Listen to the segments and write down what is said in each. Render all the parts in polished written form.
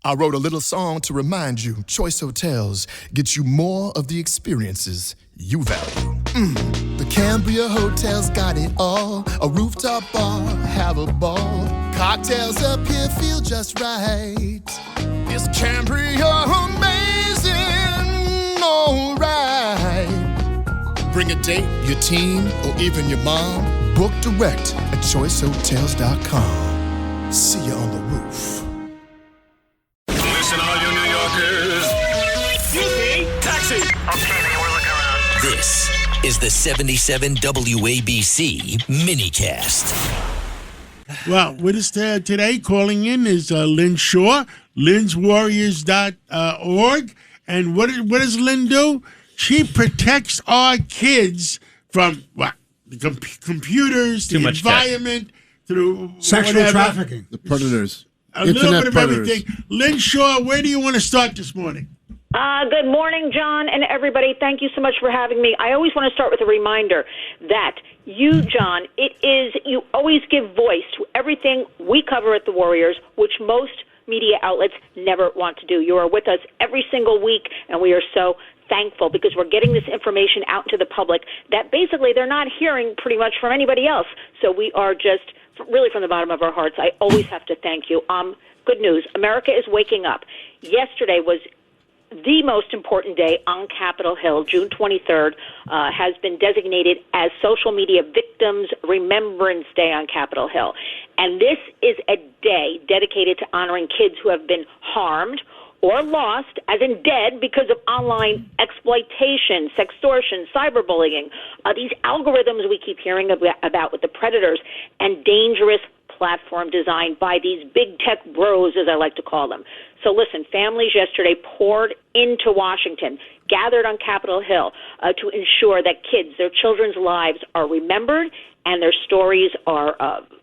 I wrote a little song to remind you, Choice Hotels get you more of the experiences you value. The Cambria Hotel's got it all. A rooftop bar, have a ball. Cocktails up here feel just right. Is Cambria amazing? Alright. Bring a date, your team, or even your mom. Book direct at choicehotels.com. See you on the roof. Listen, all you New Yorkers. Taxi! Okay, man, we're looking around. This is the 77 WABC minicast. Well, with us today, calling in is Lynn Shaw, lynswarriors.org. And what does Lynn do? She protects our kids from what? The computers, the environment, through sexual trafficking, the predators, a little bit of everything. Lynn Shaw, where do you want to start this morning? Good morning, John, and everybody. Thank you so much for having me. I always want to start with a reminder that you, John, you always give voice to everything we cover at the Warriors, which most media outlets never want to do. You are with us every single week, and we are so thankful because we're getting this information out to the public that basically they're not hearing pretty much from anybody else. So we are just really from the bottom of our hearts. I always have to thank you. Good news. America is waking up. Yesterday was the most important day on Capitol Hill. June 23rd has been designated as Social Media Victims Remembrance Day on Capitol Hill. And this is a day dedicated to honoring kids who have been harmed or lost, as in dead, because of online exploitation, sextortion, cyberbullying, these algorithms we keep hearing about with the predators, and dangerous platform designed by these big tech bros, as I like to call them. So listen, families yesterday poured into Washington, gathered on Capitol Hill to ensure that kids, their children's lives are remembered and their stories are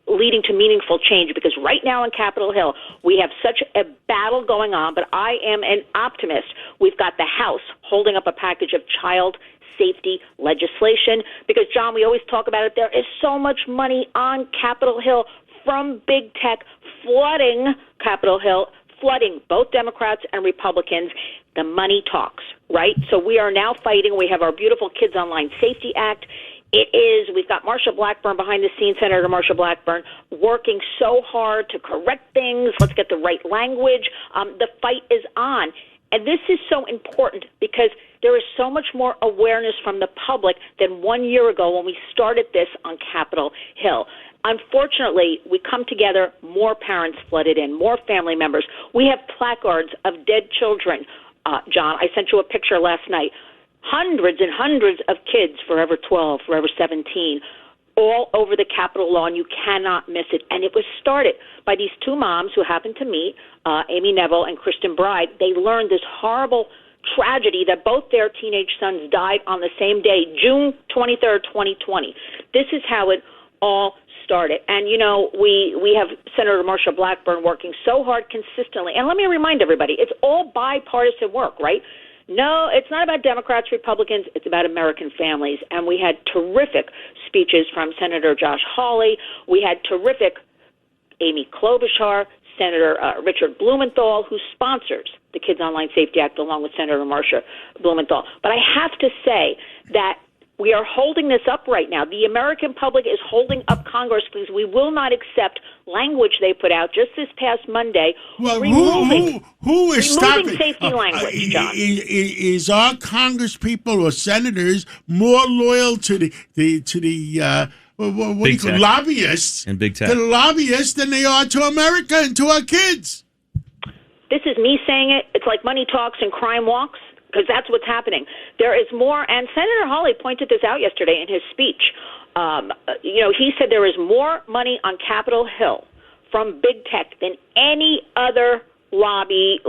leading to meaningful change, because right now on Capitol Hill, we have such a battle going on, but I am an optimist. We've got the House holding up a package of child safety legislation because, John, we always talk about it. There is so much money on Capitol Hill from big tech flooding Capitol Hill, flooding both Democrats and Republicans. The money talks, right? So we are now fighting. We have our beautiful Kids Online Safety Act. We've got Marsha Blackburn behind the scenes, Senator Marsha Blackburn, working so hard to correct things. Let's get the right language. The fight is on. And this is so important because there is so much more awareness from the public than 1 year ago when we started this on Capitol Hill. Unfortunately, we come together, more parents flooded in, more family members. We have placards of dead children. John, I sent you a picture last night. Hundreds and hundreds of kids, Forever 12, Forever 17, all over the Capitol lawn. You cannot miss it. And it was started by these two moms who happened to meet, Amy Neville and Kristen Bride. They learned this horrible tragedy that both their teenage sons died on the same day, June 23rd, 2020. This is how it all started. And, you know, we have Senator Marsha Blackburn working so hard consistently. And let me remind everybody, it's all bipartisan work, right? No, it's not about Democrats, Republicans. It's about American families. And we had terrific speeches from Senator Josh Hawley. We had terrific Amy Klobuchar, Senator Richard Blumenthal, who sponsors the Kids Online Safety Act along with Senator Marsha Blumenthal. But I have to say that we are holding this up right now. The American public is holding up Congress because we will not accept language they put out just this past Monday. Well, who is stopping safety language, John? Is our Congress people or senators more loyal to the lobbyists and big tech, to the lobbyists than they are to America and to our kids? This is me saying it. It's like money talks and crime walks, because that's what's happening. There is more, and Senator Hawley pointed this out yesterday in his speech. He said there is more money on Capitol Hill from big tech than any other lobbies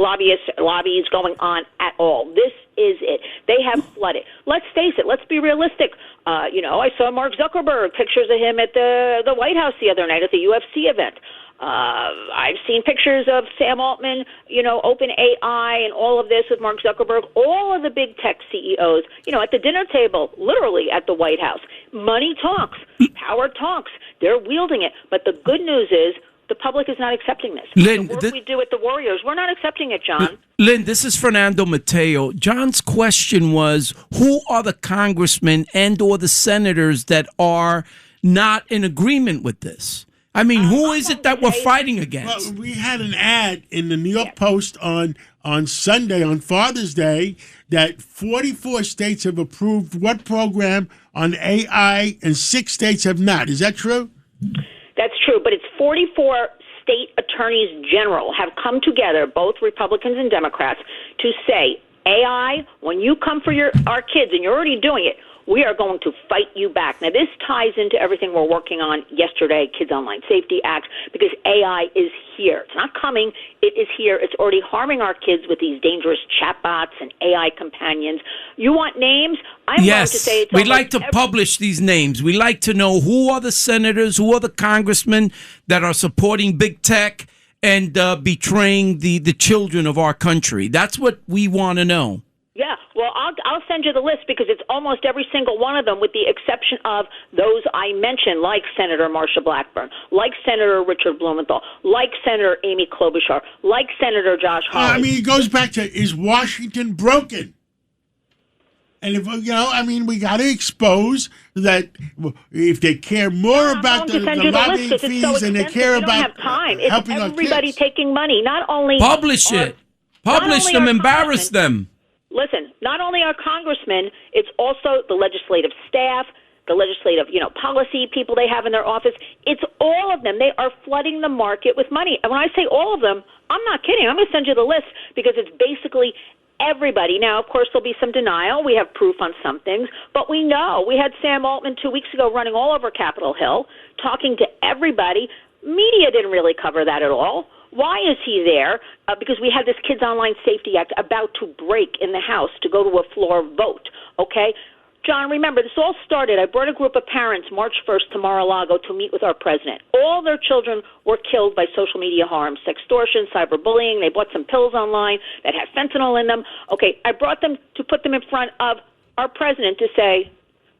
going on at all. This is it. They have flooded. Let's face it. Let's be realistic. I saw Mark Zuckerberg, pictures of him at the White House the other night at the UFC event. I've seen pictures of Sam Altman, OpenAI and all of this with Mark Zuckerberg, all of the big tech CEOs, at the dinner table, literally at the White House. Money talks, power talks. They're wielding it. But the good news is The public is not accepting this. Lynn, the work we do at the Warriors, we're not accepting it, John. Lynn, this is Fernando Mateo. John's question was, who are the congressmen and or the senators that are not in agreement with this? I mean, who is it that we're fighting against? Well, we had an ad in the New York Post on Sunday, on Father's Day, that 44 states have approved what program on AI and 6 states have not. Is that true? That's true, but it's 44 state attorneys general have come together, both Republicans and Democrats, to say, AI, when you come for our kids, and you're already doing it, we are going to fight you back. Now, this ties into everything we're working on yesterday, Kids Online Safety Act, because AI is here. It's not coming. It is here. It's already harming our kids with these dangerous chatbots and AI companions. You want names? I'm going to say it's we'd like to publish these names. We like to know who are the senators, who are the congressmen that are supporting big tech and betraying the children of our country. That's what we want to know. Yeah, well, I'll send you the list because it's almost every single one of them with the exception of those I mentioned, like Senator Marsha Blackburn, like Senator Richard Blumenthal, like Senator Amy Klobuchar, like Senator Josh Hawley. I mean, it goes back to, is Washington broken? And if we got to expose that if they care more about the lobbying fees and they care about helping everybody kids. Taking money, not only publish it, publish them, embarrass them. Listen, not only our congressmen, it's also the legislative staff, the legislative, policy people they have in their office. It's all of them. They are flooding the market with money. And when I say all of them, I'm not kidding. I'm going to send you the list because it's basically everybody. Now, of course, there'll be some denial. We have proof on some things, but we know. We had Sam Altman 2 weeks ago running all over Capitol Hill, talking to everybody. Media didn't really cover that at all. Why is he there? Because we had this Kids Online Safety Act about to break in the House to go to a floor vote, okay? John, remember, this all started. I brought a group of parents March 1st to Mar-a-Lago to meet with our president. All their children were killed by social media harm, sextortion, cyberbullying. They bought some pills online that had fentanyl in them. Okay, I brought them to put them in front of our president to say,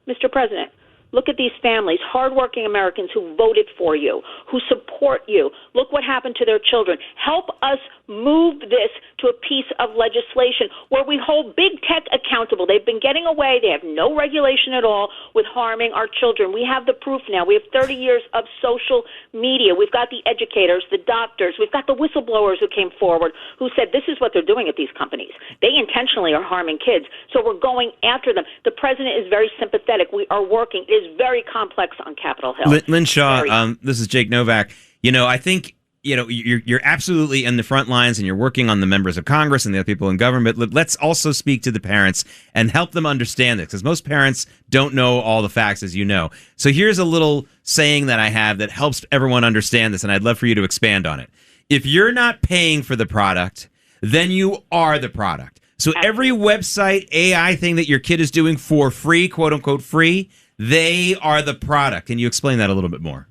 Mr. President, look at these families, hardworking Americans who voted for you, who support you. Look what happened to their children. Help us move this to a piece of legislation where we hold big tech accountable. They've been getting away. They have no regulation at all with harming our children. We have the proof now. We have 30 years of social media. We've got the educators, the doctors. We've got the whistleblowers who came forward who said this is what they're doing at these companies. They intentionally are harming kids, so we're going after them. The president is very sympathetic. We are working. It is very complex on Capitol Hill. Lynn Shaw, this is Jake Novak. I think you're absolutely in the front lines and you're working on the members of Congress and the other people in government. Let's also speak to the parents and help them understand this because most parents don't know all the facts, as you know. So here's a little saying that I have that helps everyone understand this, and I'd love for you to expand on it. If you're not paying for the product, then you are the product. So every website, AI thing that your kid is doing for free, quote unquote free, they are the product. Can you explain that a little bit more?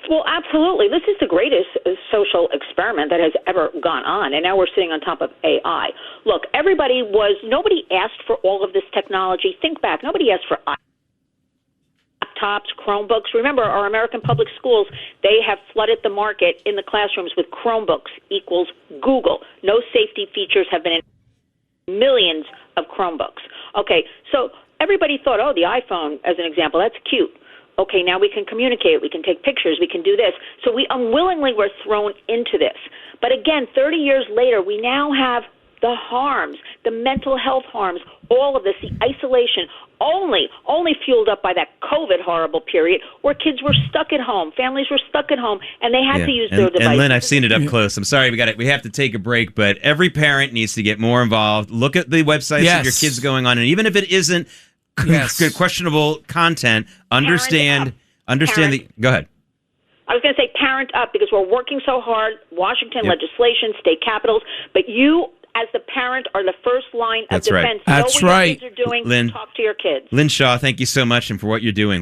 Well, absolutely. This is the greatest social experiment that has ever gone on, and now we're sitting on top of AI. Look, nobody asked for all of this technology. Think back. Nobody asked for laptops, Chromebooks. Remember, our American public schools, they have flooded the market in the classrooms with Chromebooks equals Google. No safety features have been in millions of Chromebooks. Okay, so everybody thought, the iPhone, as an example, that's cute. Okay, now we can communicate, we can take pictures, we can do this. So we unwillingly were thrown into this. But again, 30 years later, we now have the harms, the mental health harms, all of this, the isolation, only fueled up by that COVID horrible period where kids were stuck at home, families were stuck at home, and they had to use their devices. And Lynn, I've seen it up close. I'm sorry, we have to take a break, but every parent needs to get more involved. Look at the websites that your kids going on, and even if it isn't questionable content, understand the. Go ahead. I was going to say parent up because we're working so hard, Washington legislation, state capitals, but you as the parent are the first line of defense. That's know what right. your kids are doing. Lynn, talk to your kids. Lynn Shaw, thank you so much and for what you're doing.